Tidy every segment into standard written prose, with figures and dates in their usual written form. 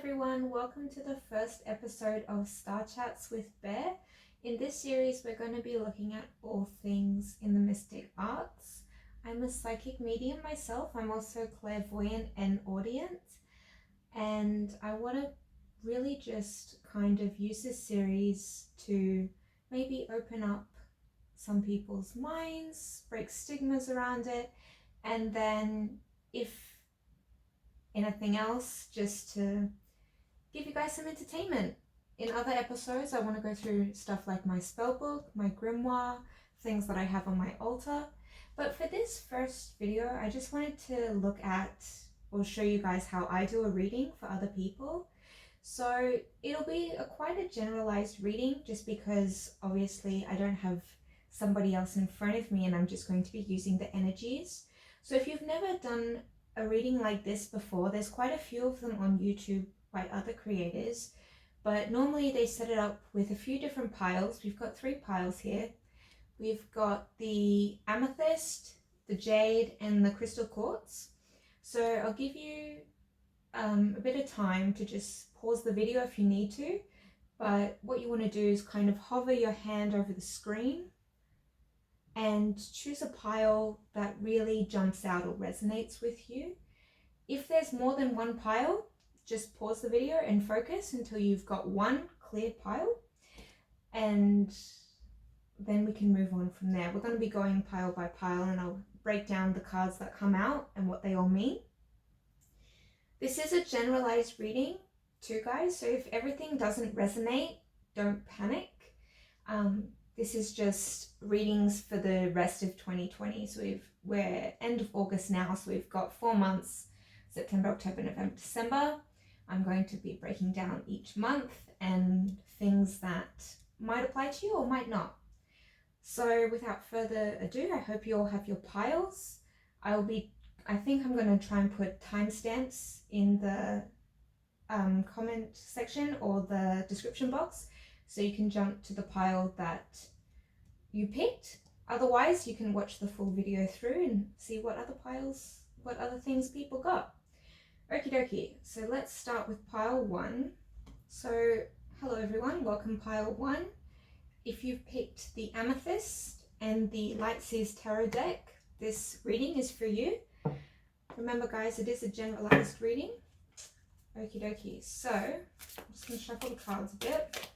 everyone, welcome to the first episode of Starchats with Bear. In this series we're going to be looking at all things in the mystic arts. I'm a psychic medium myself. I'm also clairvoyant and audient, and I want to really just kind of use this series to maybe open up some people's minds, break stigmas around it, and then if anything else, just to give you guys some entertainment. In other episodes, I want to go through stuff like my spellbook, my grimoire, things that I have on my altar. But for this first video, I just wanted to look at or show you guys how I do a reading for other people. So it'll be quite a generalized reading, just because obviously I don't have somebody else in front of me and I'm just going to be using the energies. So if you've never done a reading like this before, there's quite a few of them on YouTube by other creators, but normally they set it up with a few different piles. We've got 3 piles here. We've got the amethyst, the jade, and the crystal quartz. So I'll give you a bit of time to just pause the video if you need to, but what you want to do is kind of hover your hand over the screen and choose a pile that really jumps out or resonates with you. If there's more than one pile, just pause the video and focus until you've got one clear pile, and then we can move on from there. We're going to be going pile by pile, and I'll break down the cards that come out and what they all mean. This is a generalized reading too, guys, so if everything doesn't resonate, don't panic. This is just readings for the rest of 2020. So we're end of August now, so we've got 4 months, September, October, November, December. I'm going to be breaking down each month and things that might apply to you or might not. So without further ado, I hope you all have your piles. I think I'm going to try and put timestamps in the comment section or the description box, so you can jump to the pile that you picked. Otherwise, you can watch the full video through and see what other things people got. Okie dokie, so let's start with pile 1. So hello everyone, welcome pile 1. If you've picked the amethyst and the Light Seas Tarot deck, this reading is for you. Remember guys, it is a generalized reading. Okie dokie, so I'm just going to shuffle the cards a bit.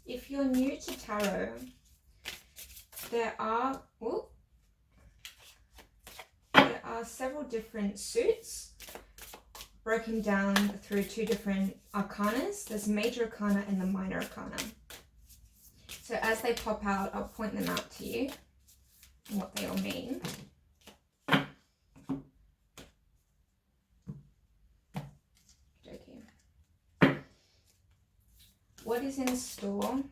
If you're new to tarot, there are several different suits broken down through 2 different arcanas. There's major arcana and the minor arcana. So as they pop out, I'll point them out to you and what they all mean. Okay. What is in store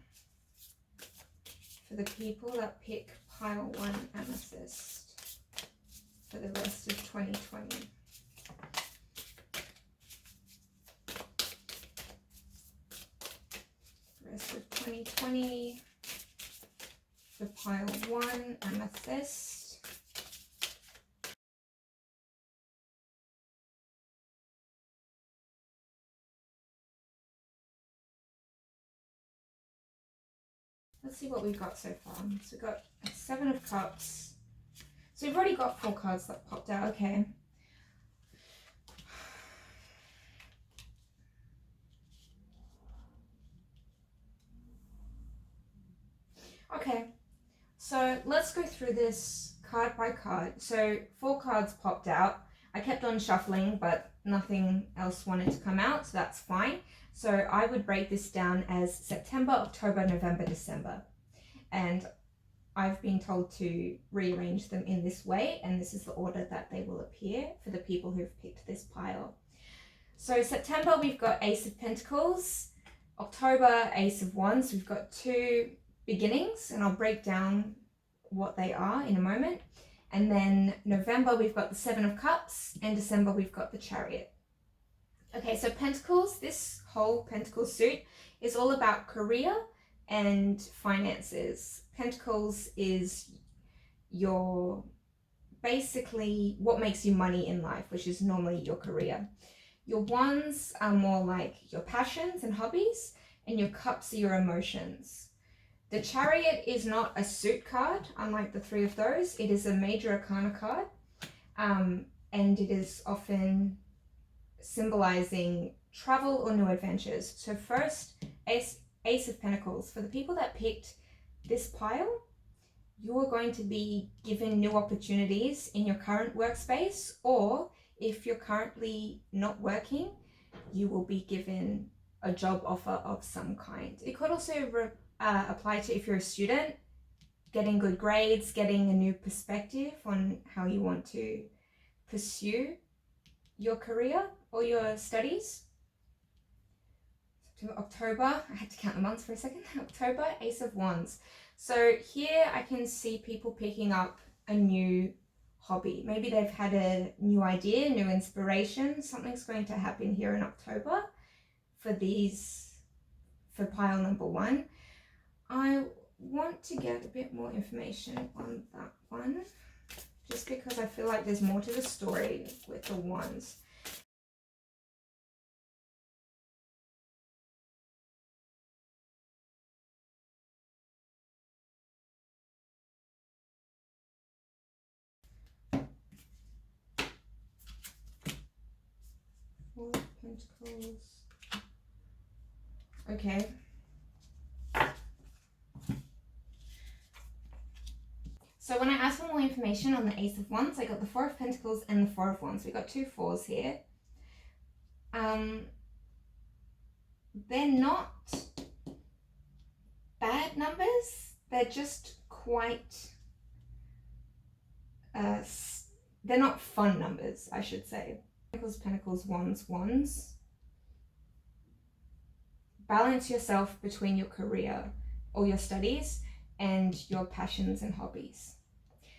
for the people that pick pile 1 amethyst for the rest of 2020? Rest of 2020 for pile 1 amethyst. Let's see what we've got so far. So we've got a 7 of Cups. So we've already got 4 cards that popped out. Okay. Okay. So let's go through this card by card. So 4 cards popped out. I kept on shuffling, but nothing else wanted to come out, so that's fine. So I would break this down as September, October, November, December. And I've been told to rearrange them in this way, and this is the order that they will appear for the people who've picked this pile. So September, we've got Ace of Pentacles. October, Ace of Wands. We've got 2 beginnings, and I'll break down what they are in a moment. And then November, we've got the 7 of Cups, and December, we've got the Chariot. Okay, so Pentacles, this whole Pentacle suit is all about career and finances. Pentacles is your basically what makes you money in life, which is normally your career. Your wands are more like your passions and hobbies, and your cups are your emotions. The Chariot is not a suit card, unlike the three of those. It is a major arcana card, and it is often symbolizing travel or new adventures. So first, Ace of Pentacles. For the people that picked this pile, you are going to be given new opportunities in your current workspace, or if you're currently not working, you will be given a job offer of some kind. It could also apply to if you're a student, getting good grades, getting a new perspective on how you want to pursue your career or your studies. September, October, I had to count the months for a second. October, Ace of Wands. So here I can see people picking up a new hobby. Maybe they've had a new idea, new inspiration. Something's going to happen here in October for pile number one. I want to get a bit more information on that one, just because I feel like there's more to the story with the wands. Four of Pentacles. Okay. So when I asked for more information on the Ace of Wands, I got the Four of Pentacles and the Four of Wands. We got two fours here. They're not bad numbers. They're just quite, they're not fun numbers, I should say. Pentacles, Pentacles, Wands, Wands. Balance yourself between your career or your studies and your passions and hobbies.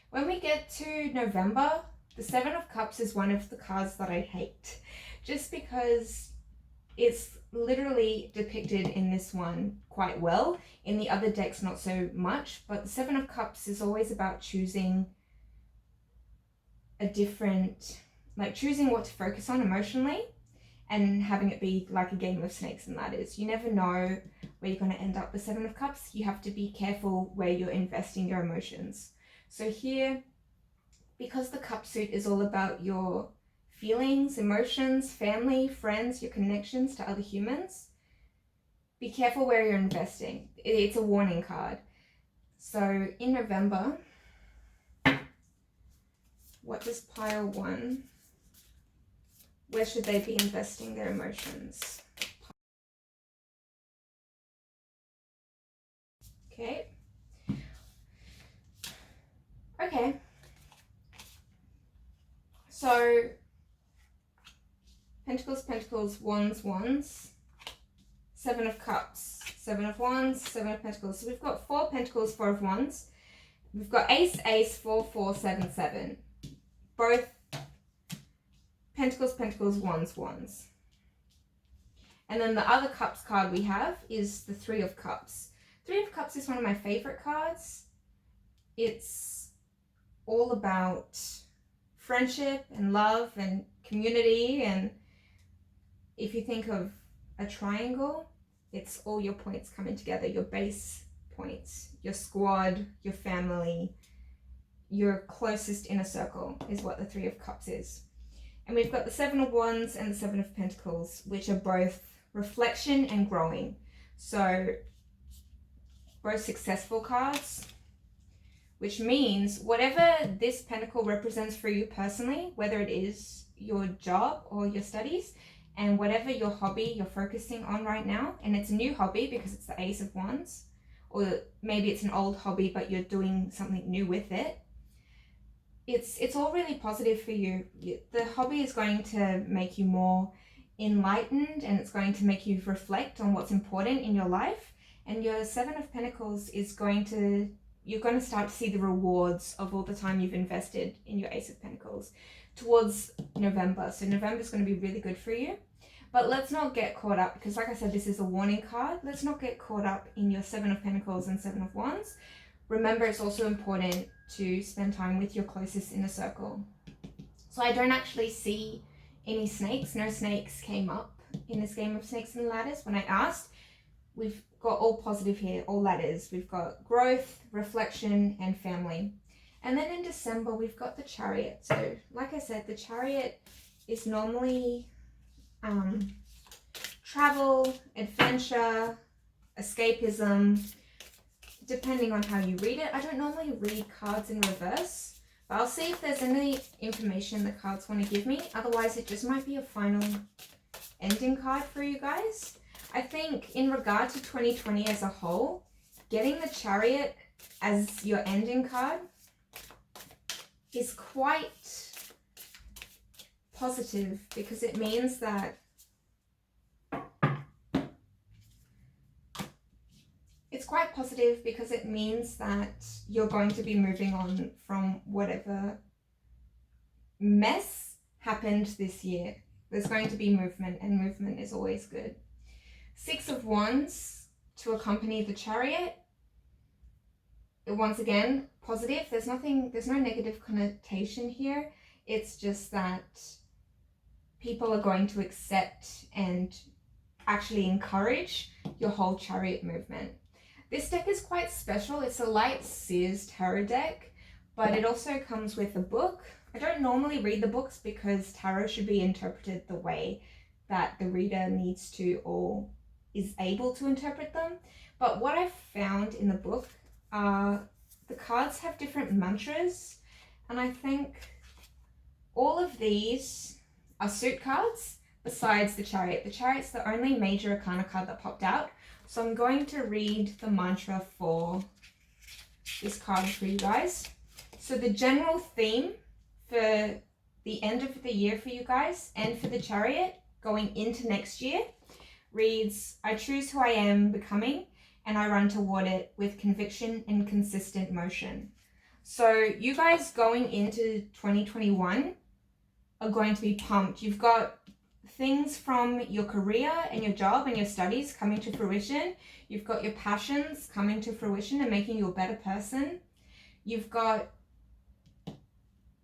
When we get to November, the Seven of Cups is one of the cards that I hate, just because it's literally depicted in this one quite well. In the other decks, not so much, but the Seven of Cups is always about choosing a different, like choosing what to focus on emotionally and having it be like a game of snakes and ladders. You never know where you're going to end up with Seven of Cups. You have to be careful where you're investing your emotions. So here, because the cup suit is all about your feelings, emotions, family, friends, your connections to other humans, be careful where you're investing. It's a warning card. So in November, what does pile one, where should they be investing their emotions? Okay. Okay. So Pentacles, Pentacles, Wands, Wands. Seven of Cups, Seven of Wands, Seven of Pentacles. So we've got Four Pentacles, Four of Wands. We've got Ace, Ace, 4, 4, 7, 7. Both Pentacles, Pentacles, Wands, Wands. And then the other Cups card we have is the Three of Cups. Three of Cups is one of my favorite cards. It's all about friendship and love and community. And if you think of a triangle, it's all your points coming together, your base points, your squad, your family, your closest inner circle is what the Three of Cups is. And we've got the Seven of Wands and the Seven of Pentacles, which are both reflection and growing. So both successful cards, which means whatever this pentacle represents for you personally, whether it is your job or your studies, and whatever your hobby you're focusing on right now, and it's a new hobby because it's the Ace of Wands, or maybe it's an old hobby but you're doing something new with it, it's all really positive for you. The hobby is going to make you more enlightened, and it's going to make you reflect on what's important in your life. And your Seven of Pentacles is you're going to start to see the rewards of all the time you've invested in your Ace of Pentacles towards November. So November is going to be really good for you. But let's not get caught up, because like I said, this is a warning card. Let's not get caught up in your Seven of Pentacles and Seven of Wands. Remember, it's also important to spend time with your closest inner circle. So I don't actually see any snakes. No snakes came up in this game of Snakes and Ladders when I asked. We've got all positive here, all ladders. We've got growth, reflection, and family. And then in December, we've got the Chariot. So like I said, the Chariot is normally travel, adventure, escapism, depending on how you read it. I don't normally read cards in reverse, but I'll see if there's any information the cards want to give me. Otherwise, it just might be a final ending card for you guys. I think in regard to 2020 as a whole, getting the Chariot as your ending card is quite positive, because it means that you're going to be moving on from whatever mess happened this year. There's going to be movement, and movement is always good. Six of Wands to accompany the Chariot. Once again, positive. There's no negative connotation here. It's just that people are going to accept and actually encourage your whole Chariot movement. This deck is quite special. It's a light Sears tarot deck, but it also comes with a book. I don't normally read the books because tarot should be interpreted the way that the reader needs to or is able to interpret them. But what I've found in the book are the cards have different mantras, and I think all of these are suit cards besides the Chariot. The Chariot's the only major arcana card that popped out. So I'm going to read the mantra for this card for you guys. So the general theme for the end of the year for you guys and for the Chariot going into next year reads, I choose who I am becoming and I run toward it with conviction and consistent motion. So you guys going into 2021 are going to be pumped. You've got things from your career and your job and your studies coming to fruition. You've got your passions coming to fruition and making you a better person. You've got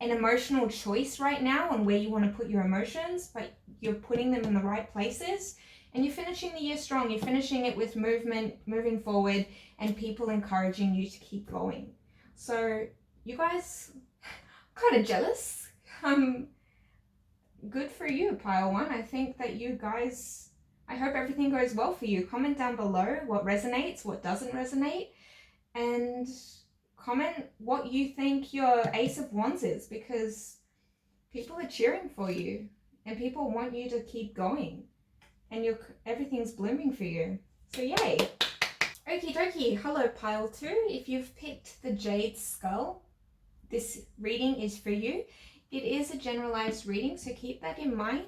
an emotional choice right now on where you want to put your emotions, but you're putting them in the right places. And you're finishing the year strong. You're finishing it with movement, moving forward, and people encouraging you to keep going. So you guys, I'm kind of jealous. Good for you, pile one. I think that you guys, I hope everything goes well for you. Comment down below what resonates, what doesn't resonate, and comment what you think your Ace of Wands is, because people are cheering for you and people want you to keep going, and everything's blooming for you. So yay. Okie dokie. Hello, pile two. If you've picked the Jade Skull, this reading is for you. It is a generalized reading, so keep that in mind.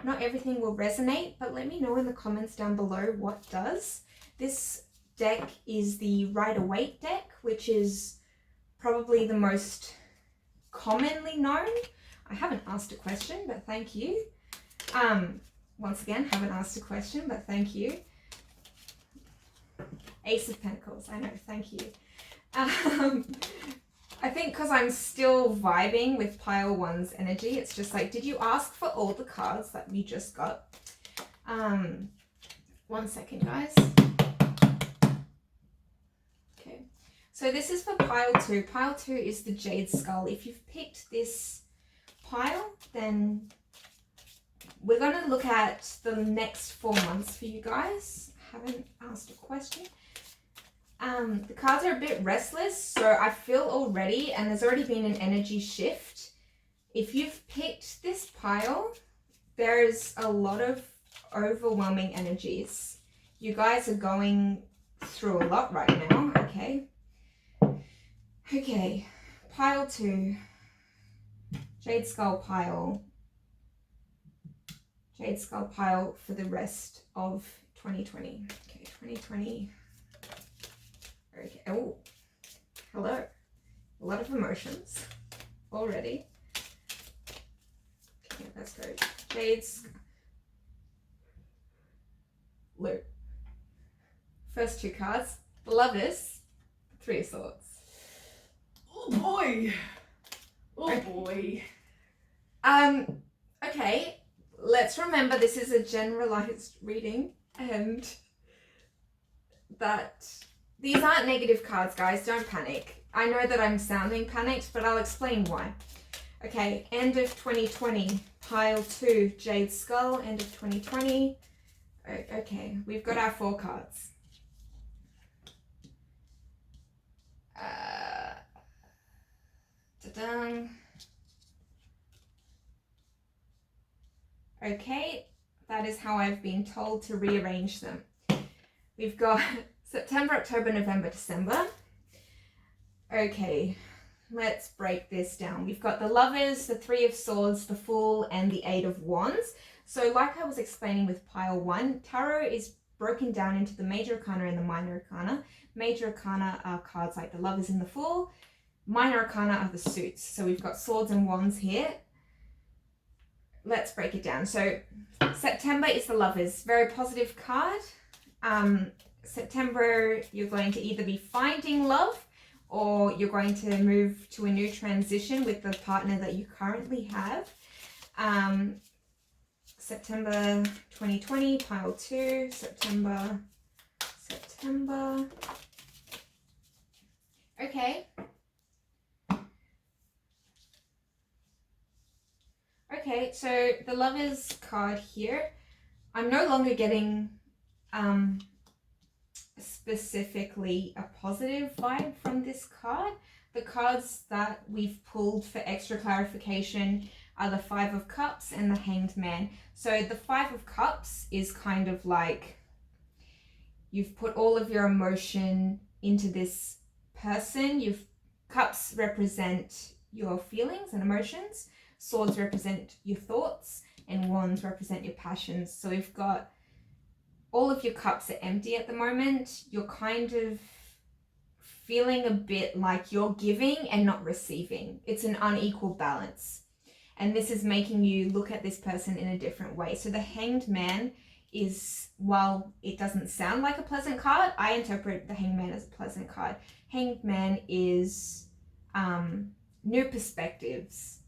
Not everything will resonate, but let me know in the comments down below what does. This deck is the Rider-Waite deck, which is probably the most commonly known. I haven't asked a question, but thank you. Once again, haven't asked a question, but thank you. Ace of Pentacles, I know, thank you. I think because I'm still vibing with pile one's energy, it's just like, did you ask for all the cards that we just got? 1 second, guys. Okay, so this is for pile two. Pile two is the Jade Skull. If you've picked this pile, then we're going to look at the next 4 months for you guys. Haven't asked a question. The cards are a bit restless, so I feel already, and there's already been an energy shift. If you've picked this pile, there's a lot of overwhelming energies. You guys are going through a lot right now, okay? Okay, pile two. Jade Skull pile. Jade Skull pile for the rest of 2020. Okay, 2020. Okay, oh, hello. A lot of emotions already. Okay, let's go. Jade Skull. First two cards. The Lovers, Three of Swords. Oh boy. Oh boy. Okay, let's remember this is a generalized reading and that these aren't negative cards, guys. Don't panic. I know that I'm sounding panicked, but I'll explain why. Okay, end of 2020, pile 2, Jade Skull, end of 2020. Okay, we've got our 4 cards. Ta-da. Okay, that is how I've been told to rearrange them. We've got September, October, November, December. Okay, let's break this down. We've got the Lovers, the Three of Swords, the Fool, and the Eight of Wands. So like I was explaining with pile 1, tarot is broken down into the major arcana and the minor arcana. Major arcana are cards like the Lovers and the Fool. Minor arcana are the suits. So we've got swords and wands here. Let's break it down. So September is the Lovers, very positive card. September, you're going to either be finding love or you're going to move to a new transition with the partner that you currently have. September 2020, pile 2, September. Okay. Okay, so the Lovers card here, I'm no longer getting specifically a positive vibe from this card. The cards that we've pulled for extra clarification are the Five of Cups and the Hanged Man. So the Five of Cups is kind of like you've put all of your emotion into this person. Cups represent your feelings and emotions. Swords represent your thoughts and wands represent your passions. So we've got all of your cups are empty at the moment. You're kind of feeling a bit like you're giving and not receiving. It's an unequal balance. And this is making you look at this person in a different way. So the Hanged Man is, while it doesn't sound like a pleasant card, I interpret the Hanged Man as a pleasant card. Hanged Man is new perspectives,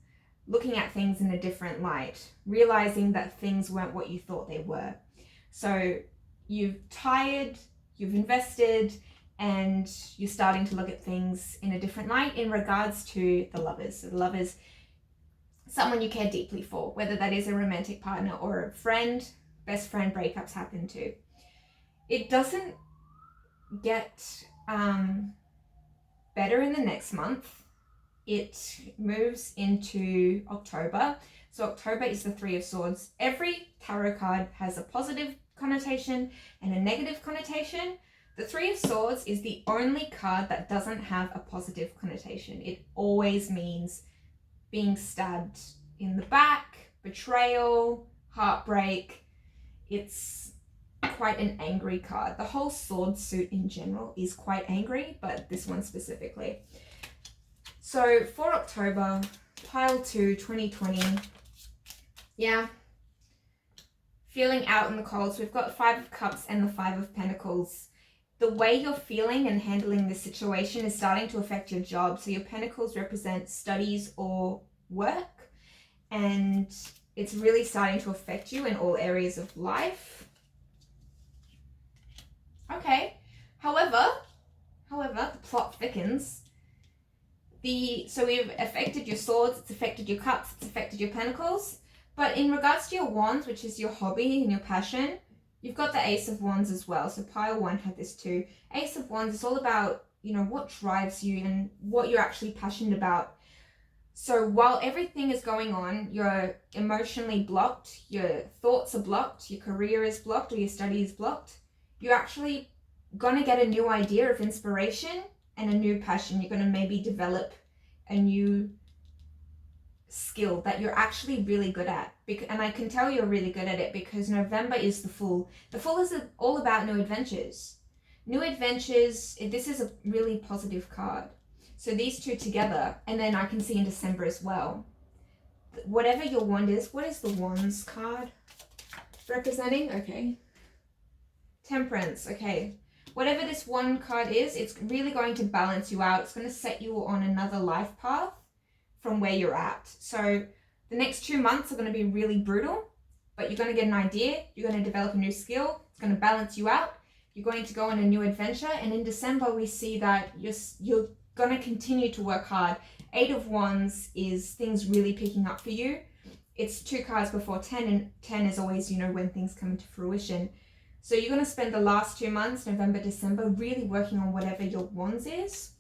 looking at things in a different light, realizing that things weren't what you thought they were. So you've tired, you've invested, and you're starting to look at things in a different light in regards to the Lovers. So the Lovers, someone you care deeply for, whether that is a romantic partner or a friend. Best friend breakups happen too. It doesn't get better in the next month. It moves into October. So October is the Three of Swords. Every tarot card has a positive connotation and a negative connotation. The Three of Swords is the only card that doesn't have a positive connotation. It always means being stabbed in the back, betrayal, heartbreak. It's quite an angry card. The whole sword suit in general is quite angry, but this one specifically. So for October, pile 2, 2020, yeah, feeling out in the cold. So we've got Five of Cups and the Five of Pentacles. The way you're feeling and handling the situation is starting to affect your job. So your Pentacles represent studies or work, and it's really starting to affect you in all areas of life. Okay, however, the plot thickens. So we've affected your swords, it's affected your cups, it's affected your pentacles. But in regards to your wands, which is your hobby and your passion, you've got the Ace of Wands as well. So pile 1 had this too. Ace of Wands is all about, what drives you and what you're actually passionate about. So while everything is going on, you're emotionally blocked, your thoughts are blocked, your career is blocked, or your study is blocked, you're actually going to get a new idea of inspiration and a new passion. You're going to maybe develop a new skill that you're actually really good at. And I can tell you're really good at it because November is the Fool. The Fool is all about new adventures. New adventures, this is a really positive card. So these two together, and then I can see in December as well. Whatever your wand is, what is the Wands card representing? Okay. Temperance, okay. whatever this one card is, it's really going to balance you out. It's going to set you on another life path from where you're at. So the next 2 months are going to be really brutal, but you're going to get an idea. You're going to develop a new skill. It's going to balance you out. You're going to go on a new adventure. And in December, we see that you're going to continue to work hard. 8 of Wands is things really picking up for you. It's 2 cards before 10, and 10 is always, you know, when things come into fruition. So you're going to spend the last 2 months, November, December, really working on whatever your Wands is.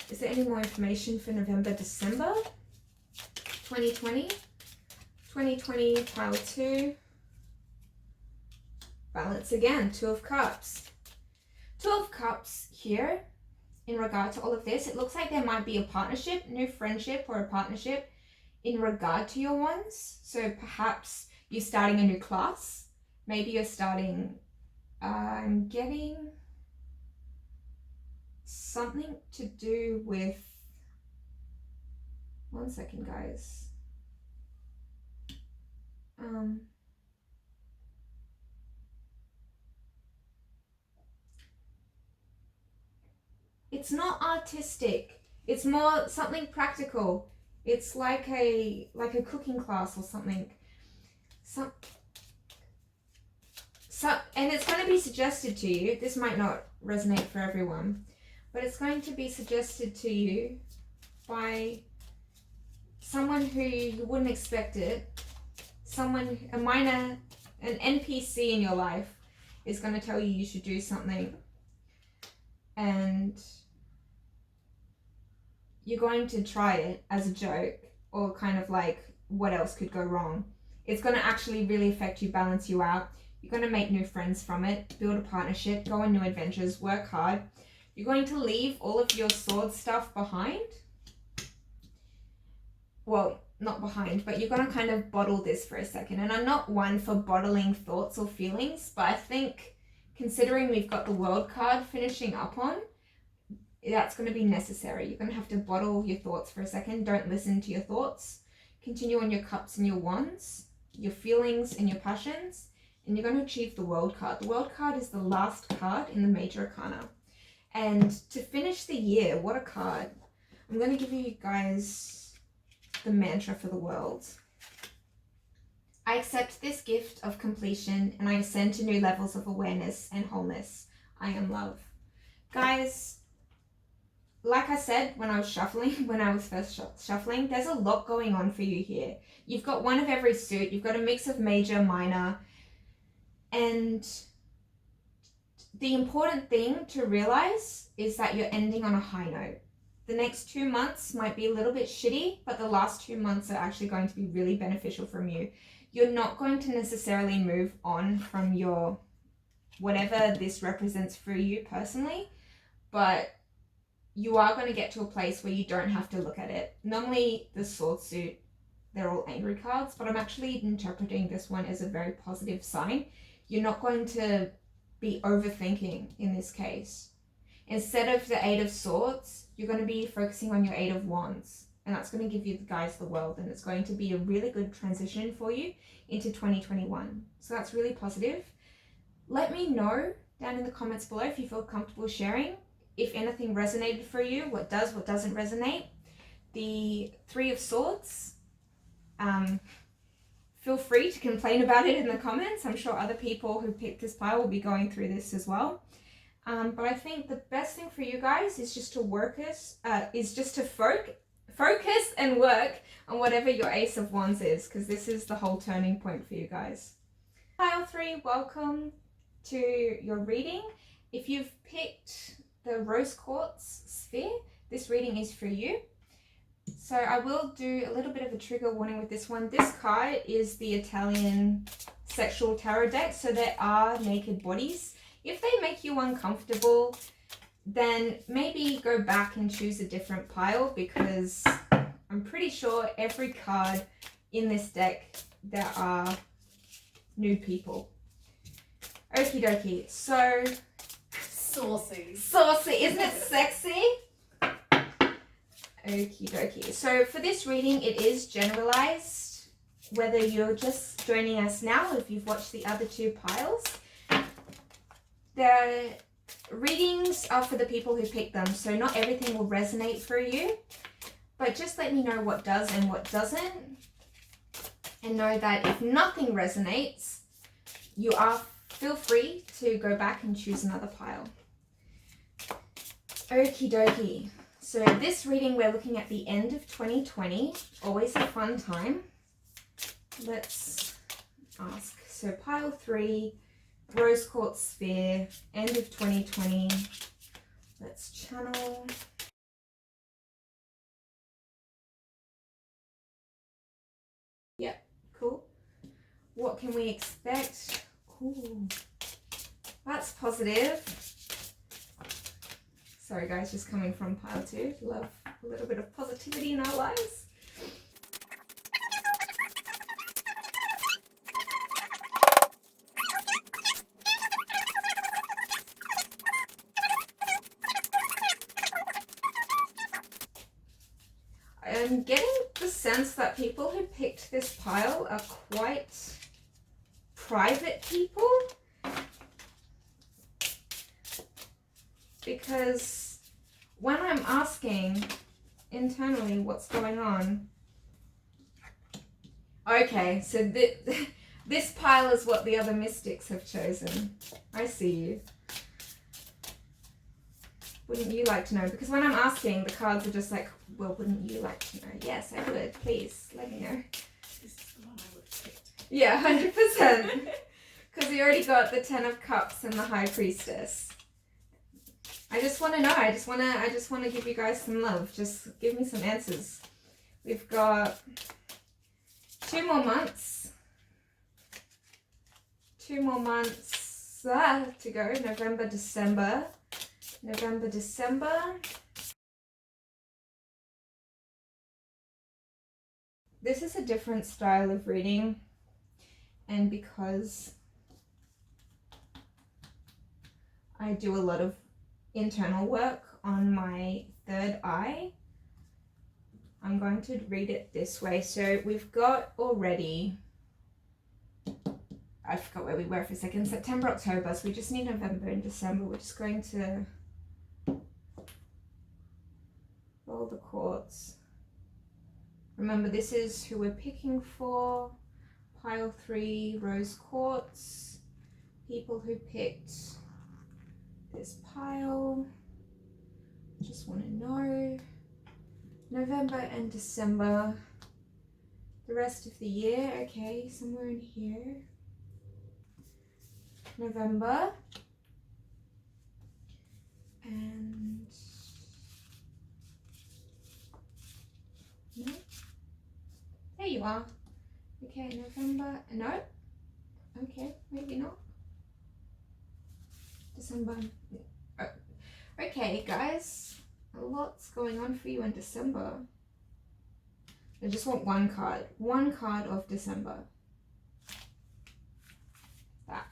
Is there any more information for November, December 2020? 2020, pile 2. Balance again, 2 of Cups. 2 of Cups here, in regard to all of this, it looks like there might be a partnership, new friendship or a partnership in regard to your Wands. So perhaps you're starting a new class. Maybe you're starting, I'm getting something to do with, one second guys. It's not artistic. It's more something practical. It's like a cooking class or something. And it's going to be suggested to you. This might not resonate for everyone, but it's going to be suggested to you by someone who you wouldn't expect it. Someone, an NPC in your life is going to tell you should do something, and you're going to try it as a joke, or kind of like, what else could go wrong? It's going to actually really affect you, balance you out. You're going to make new friends from it, build a partnership, go on new adventures, work hard. You're going to leave all of your sword stuff behind. Well, not behind, but you're going to kind of bottle this for a second. And I'm not one for bottling thoughts or feelings, but I think considering we've got the World card finishing up on, that's going to be necessary. You're going to have to bottle your thoughts for a second. Don't listen to your thoughts. Continue on your Cups and your Wands, your feelings and your passions, and you're going to achieve the World card. The World card is the last card in the Major Arcana. And to finish the year, what a card. I'm going to give you guys the mantra for the world. I accept this gift of completion and I ascend to new levels of awareness and wholeness. I am love. Guys, like I said when I was first shuffling, there's a lot going on for you here. You've got one of every suit. You've got a mix of major, minor, and the important thing to realize is that you're ending on a high note. The next 2 months might be a little bit shitty, but the last 2 months are actually going to be really beneficial from you. You're not going to necessarily move on from your, whatever this represents for you personally, but you are going to get to a place where you don't have to look at it. Normally the sword suit, they're all angry cards, but I'm actually interpreting this one as a very positive sign. You're not going to be overthinking in this case. Instead of the 8 of Swords, you're going to be focusing on your 8 of Wands. And that's going to give you guys the world. And it's going to be a really good transition for you into 2021. So that's really positive. Let me know down in the comments below if you feel comfortable sharing. If anything resonated for you, what does, what doesn't resonate. The 3 of Swords. Feel free to complain about it in the comments. I'm sure other people who picked this pile will be going through this as well. But I think the best thing for you guys is just to focus and work on whatever your Ace of Wands is, because this is the whole turning point for you guys. Pile 3, welcome to your reading. If you've picked the Rose Quartz Sphere, this reading is for you. So I will do a little bit of a trigger warning with this one. This card is the Italian Sexual Tarot deck, so there are naked bodies. If they make you uncomfortable, then maybe go back and choose a different pile, because I'm pretty sure every card in this deck there are nude people. Okie dokie. So saucy. Saucy, isn't it sexy? Okie dokie. So for this reading, it is generalized. Whether you're just joining us now, if you've watched the other 2 piles, readings are for the people who pick them, so not everything will resonate for you, but just let me know what does and what doesn't, and know that if nothing resonates, feel free to go back and choose another pile. Okie dokie. So this reading, we're looking at the end of 2020, always a fun time. Let's ask. So pile 3, Rose Quartz Sphere, end of 2020. Let's channel. Yep, cool. What can we expect? Ooh, that's positive. Sorry guys, just coming from pile 2. Love a little bit of positivity in our lives. I'm getting the sense that people who picked this pile are quite private people, because when I'm asking internally what's going on, okay, so this pile is what the other mystics have chosen. I see you. Wouldn't you like to know? Because when I'm asking, the cards are just like, well, wouldn't you like to know? Yes, I would. Please, let me know. This is the one I would have picked. Yeah, 100%. Because we already got the 10 of Cups and the High Priestess. I just want to know. I just want to give you guys some love. Just give me some answers. We've got 2 more months. 2 more months to go. November, December. November, December. This is a different style of reading, and because I do a lot of internal work on my third eye, I'm going to read it this way. So we've got already, I forgot where we were for a second, September, October, so we just need November and December. We're just going to roll the quartz. Remember, this is who we're picking for. Pile 3, Rose Quartz. People who picked this pile. Just want to know. November and December. The rest of the year, okay, somewhere in here. November. And no. There you are. Okay, November. No. Okay, maybe not. December. Oh. Okay, guys. A lot's going on for you in December. I just want one card. One card of December. That.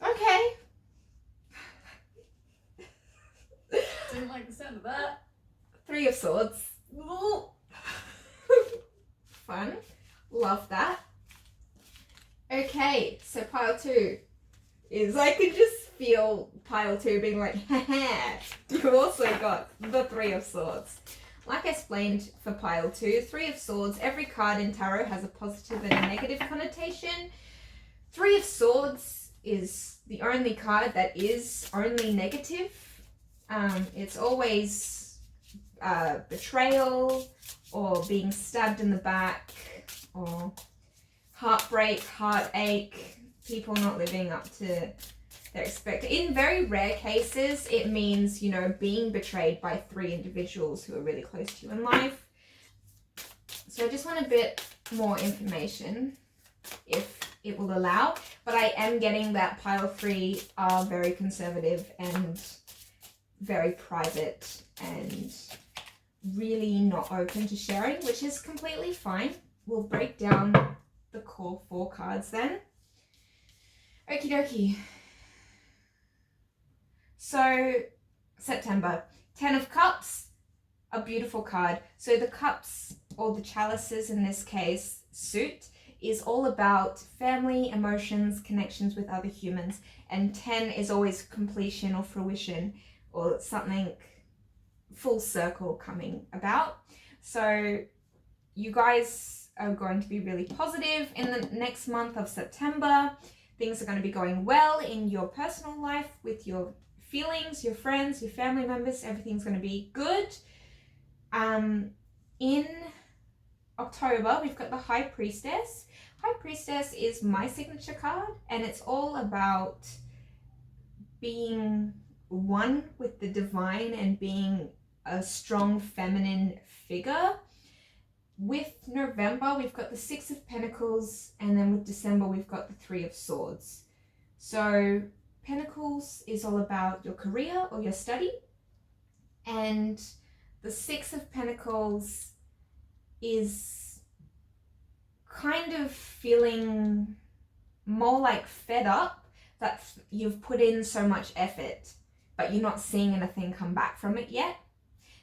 Okay. Didn't like the sound of that. 3 of Swords. Fun. Love that. Okay, so pile 2 is, I can just feel pile 2 being like, haha, you also got the 3 of Swords. Like I explained for pile 2, 3 of Swords, every card in tarot has a positive and a negative connotation. 3 of Swords is the only card that is only negative. It's always betrayal, or being stabbed in the back, or heartbreak, heartache, people not living up to their expectations. In very rare cases, it means, you know, being betrayed by 3 individuals who are really close to you in life. So I just want a bit more information, if it will allow. But I am getting that pile 3 are very conservative and very private and really not open to sharing, which is completely fine. We'll break down the core 4 cards then. Okie dokie. So, September. 10 of Cups, a beautiful card. So the cups, or the chalices in this case, suit, is all about family, emotions, connections with other humans. And 10 is always completion or fruition or something full circle coming about. So you guys are going to be really positive in the next month of September. Things are going to be going well in your personal life with your feelings, your friends, your family members. Everything's going to be good. In October, we've got the High Priestess. High Priestess is my signature card, and it's all about being one with the divine and being a strong feminine figure. With November, we've got the Six of Pentacles, and then with December, we've got the Three of Swords. So Pentacles is all about your career or your study, and the Six of Pentacles is kind of feeling more like fed up that you've put in so much effort, but you're not seeing anything come back from it yet.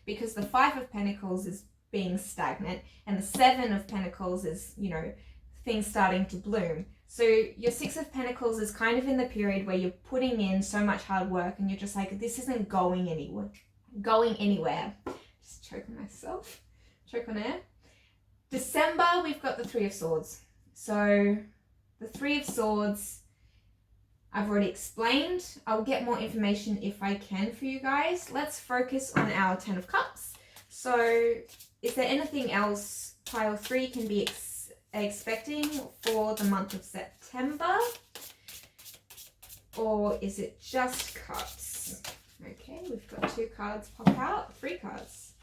Because the Five of Pentacles is being stagnant, and the Seven of Pentacles is, you know, things starting to bloom. So your Six of Pentacles is kind of in the period where you're putting in so much hard work and you're just like, this isn't going anywhere. Just choking myself. Choke on air. December, we've got the Three of Swords. So the Three of Swords, I've already explained. I'll get more information if I can for you guys. Let's focus on our Ten of Cups. So is there anything else pile 3 can be expecting for the month of September? Or is it just cups? Okay, we've got 2 cards pop out, 3 cards.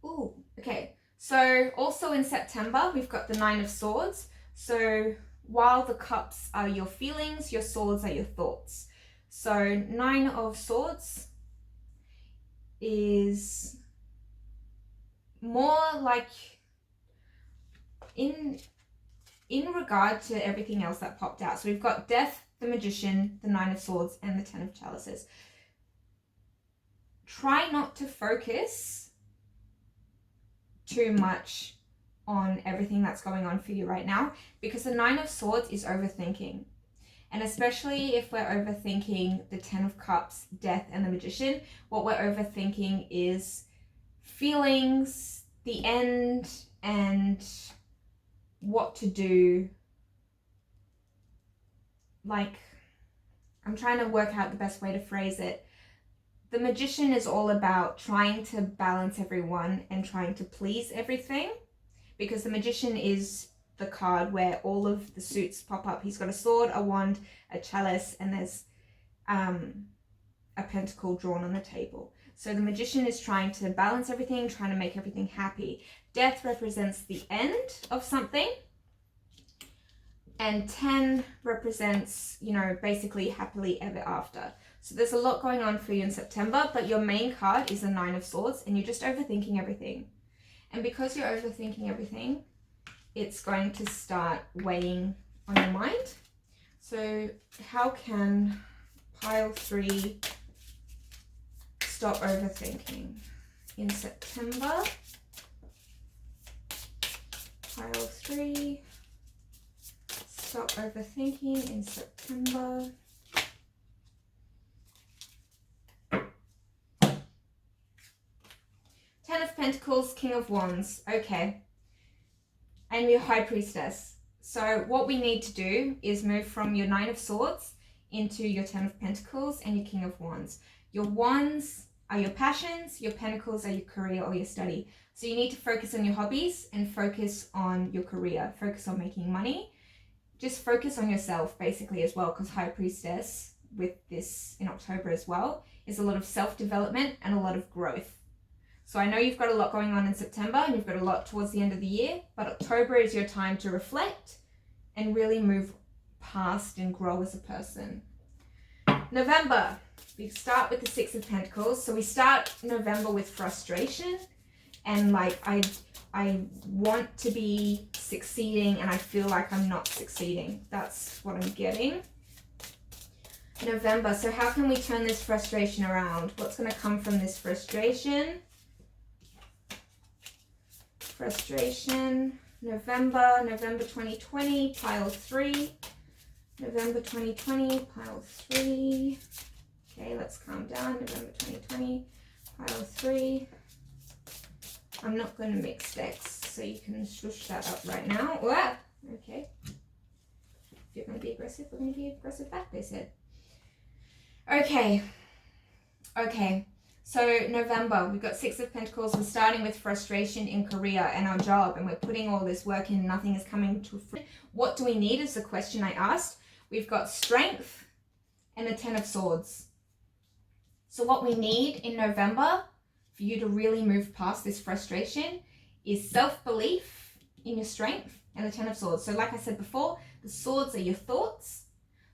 Ooh, okay. So also in September, we've got the Nine of Swords. So while the cups are your feelings, your swords are your thoughts. So Nine of Swords is more like in regard to everything else that popped out. So we've got Death, the Magician, the Nine of Swords, and the Ten of Chalices. Try not to focus too much on everything that's going on for you right now, because the Nine of Swords is overthinking. And especially if we're overthinking the Ten of Cups, Death, and the Magician, what we're overthinking is feelings, the end, and what to do. Like, I'm trying to work out the best way to phrase it. The Magician is all about trying to balance everyone and trying to please everything, because the Magician is the card where all of the suits pop up. He's got a sword, a wand, a chalice, and there's a pentacle drawn on the table. So the Magician is trying to balance everything, trying to make everything happy. Death represents the end of something, and 10 represents, you know, basically happily ever after. So there's a lot going on for you in September, but your main card is the Nine of Swords, and you're just overthinking everything. And because you're overthinking everything, it's going to start weighing on your mind. So how can pile 3 stop overthinking in September? Pile 3, stop overthinking in September. Ten of Pentacles, King of Wands. Okay. And your High Priestess. So what we need to do is move from your Nine of Swords into your Ten of Pentacles and your King of Wands. Your Wands are your passions, your Pentacles are your career or your study. So you need to focus on your hobbies and focus on your career. Focus on making money. Just focus on yourself basically as well, because High Priestess, with this in October as well, is a lot of self-development and a lot of growth. So I know you've got a lot going on in September and you've got a lot towards the end of the year, but October is your time to reflect and really move past and grow as a person. November, we start with the Six of Pentacles. So we start November with frustration and like I want to be succeeding and I feel like I'm not succeeding. That's what I'm getting. November, so how can we turn this frustration around? What's going to come from this frustration? Frustration. November 2020, pile 3. November 2020, pile 3. Okay, let's calm down. November 2020, pile 3. I'm not going to mix decks, so you can shush that up right now. Wow. Okay. If you're going to be aggressive, we're going to be aggressive back, they said. Okay. So November, we've got 6 of Pentacles. We're starting with frustration in career and our job, and we're putting all this work in. Nothing is coming to fruition. What do we need is the question I asked. We've got strength and the 10 of Swords. So what we need in November for you to really move past this frustration is self-belief in your strength and the 10 of Swords. So like I said before, the swords are your thoughts.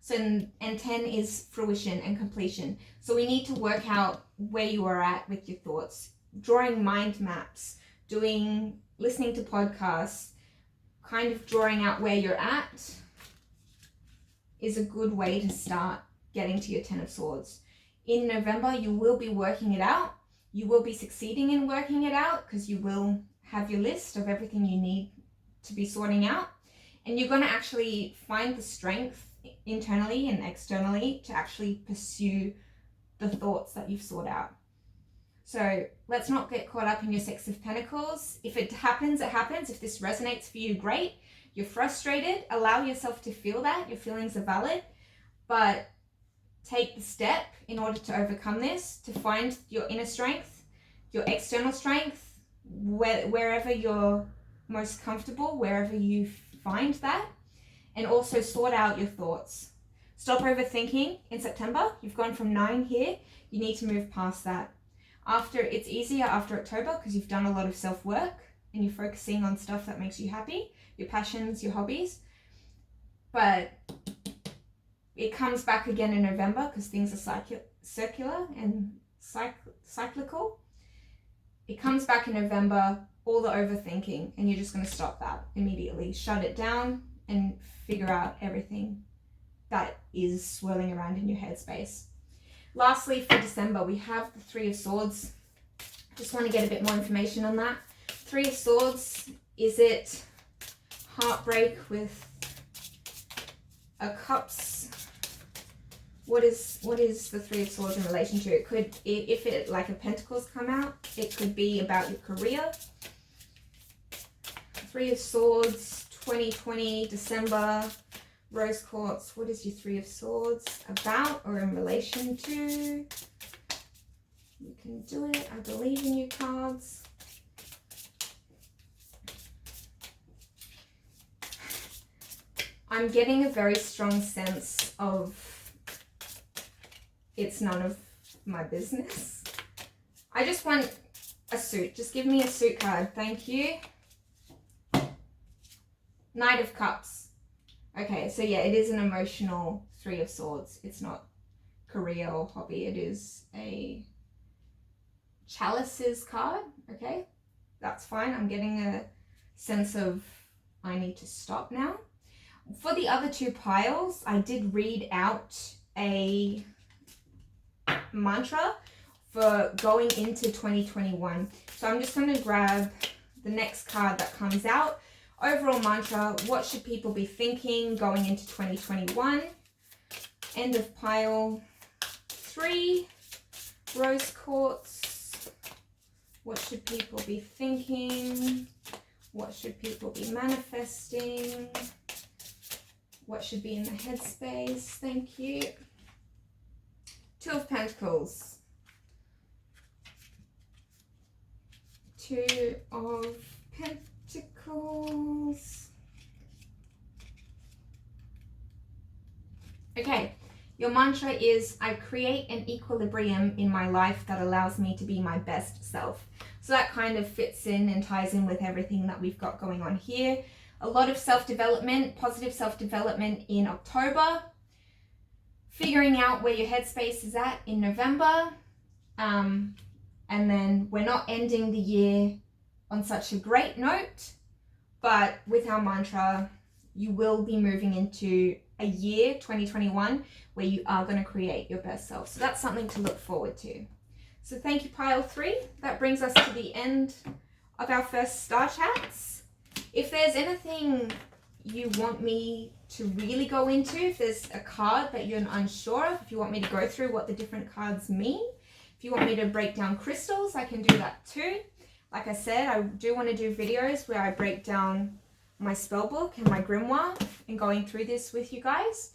So, and 10 is fruition and completion. So we need to work out where you are at with your thoughts, drawing mind maps, listening to podcasts, kind of drawing out where you're at is a good way to start getting to your 10 of Swords. In November, you will be working it out. You will be succeeding in working it out because you will have your list of everything you need to be sorting out. And you're going to actually find the strength internally and externally to actually pursue the thoughts that you've sought out. So let's not get caught up in your 6 of Pentacles. If it happens, it happens. If this resonates for you, great. You're frustrated, allow yourself to feel that. Your feelings are valid, but take the step in order to overcome this, to find your inner strength, your external strength, wherever you're most comfortable, wherever you find that. And also sort out your thoughts. Stop overthinking in September. You've gone from 9 here. You need to move past that. It's easier after October because you've done a lot of self-work and you're focusing on stuff that makes you happy, your passions, your hobbies. But it comes back again in November because things are circular and cyclical. It comes back in November, all the overthinking, and you're just going to stop that immediately. Shut it down and figure out everything that is swirling around in your headspace. Lastly, for December, we have the 3 of Swords. Just want to get a bit more information on that. 3 of Swords, is it heartbreak with a Cups? What is the 3 of Swords in relation to? It could, if it like a Pentacles come out, it could be about your career. 3 of Swords, 2020, December, Rose Quartz. What is your 3 of Swords about or in relation to? You can do it. I believe in you, cards. I'm getting a very strong sense of it's none of my business. I just want a suit. Just give me a suit card. Thank you. Knight of Cups. Okay, so yeah, it is an emotional 3 of Swords. It's not career or hobby. It is a Chalices card. Okay, that's fine. I'm getting a sense of I need to stop now. For the other 2 piles, I did read out a mantra for going into 2021. So I'm just going to grab the next card that comes out. Overall mantra, what should people be thinking going into 2021? End of pile 3, Rose Quartz. What should people be thinking? What should people be manifesting? What should be in the headspace? Thank you. 2 of Pentacles. 2 of Pentacles. Okay, your mantra is, I create an equilibrium in my life that allows me to be my best self. So that kind of fits in and ties in with everything that we've got going on here. A lot of self-development, positive self-development in October. Figuring out where your headspace is at in November. And then we're not ending the year on such a great note, but with our mantra, you will be moving into a year, 2021, where you are going to create your best self. So that's something to look forward to. So thank you, pile 3. That brings us to the end of our first Star Chats. If there's anything you want me to really go into, if there's a card that you're unsure of, if you want me to go through what the different cards mean, if you want me to break down crystals, I can do that too. Like I said, I do want to do videos where I break down my spellbook and my grimoire and going through this with you guys.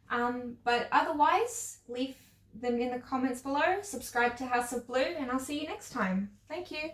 But otherwise, leave them in the comments below, subscribe to House of BLU, and I'll see you next time. Thank you.